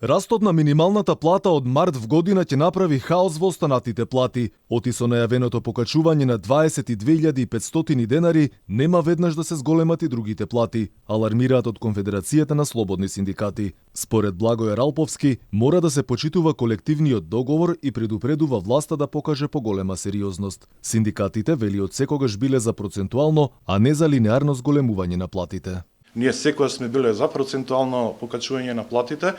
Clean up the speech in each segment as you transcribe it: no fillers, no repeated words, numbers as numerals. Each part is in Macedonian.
Растот на минималната плата од март в година ќе направи хаос во останатите плати. Оти со најавеното покачување на 22.500 денари, нема веднаш да се зголемат и другите плати, алармираат од Конфедерацијата на слободни синдикати. Според Благој Ралповски, мора да се почитува колективниот договор и предупредува власта да покаже поголема сериозност. Синдикатите вели од секогаш биле за процентуално, а не за линеарно зголемување на платите. Ние секогаш сме биле за процентуално покачување на платите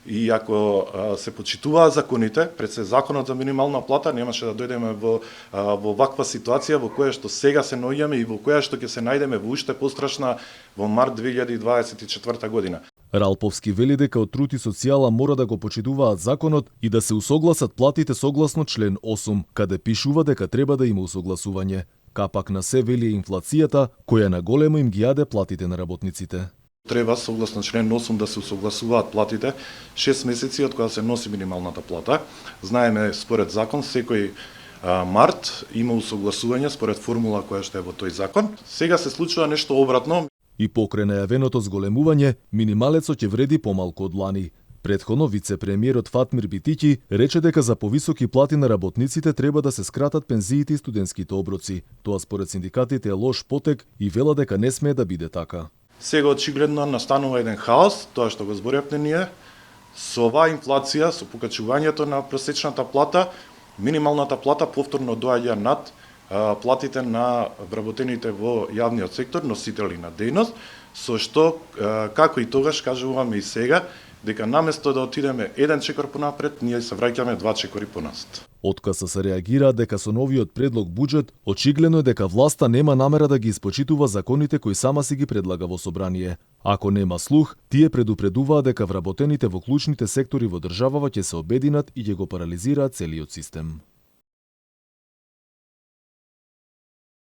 и ако се почитуваа законите, пред се законот за минимална плата, немаше да дојдеме во ваква ситуација во која што сега се наоѓаме и во која што ќе се најдеме во уште пострашна во март 2024 година. Ралповски вели дека од труд и социјала мора да го почитуваат законот и да се усогласат платите согласно член 8, каде пишува дека треба да има усогласување. Капак на се вели инфлацијата, која наголемо им ги јаде платите на работниците. Треба согласно член 8 да се усогласуваат платите 6 месеци од кога се носи минималната плата. Знаеме според закон секој март има усогласување според формула која што е во тој закон. Сега се случува нешто обратно. И покрај најавеното зголемување, минималецот ќе вреди помалку од лани. Претходно, вице-премиерот Фатмир Битиќи рече дека за повисоки плати на работниците треба да се скратат пензиите и студентските оброци. Тоа според синдикатите е лош потек и вела дека не смее да биде така. Сега очигледно настанува еден хаос, тоа што го зборевме ние, со оваа инфлација, со покачувањето на просечната плата, минималната плата повторно доаѓа над платите на вработените во јавниот сектор, носители на дејност, со што, како и тогаш, кажуваме и сега, дека наместо да отидеме еден чекор понапред, ние се враќаме 2 чекори поназад. Откаса се реагира дека со новиот предлог буџет, очигледно е дека власта нема намера да ги испочитува законите кои сама си ги предлага во собрание. Ако нема слух, тие предупредуваат дека вработените во клучните сектори во државава ќе се обединат и ќе го парализираат целиот систем.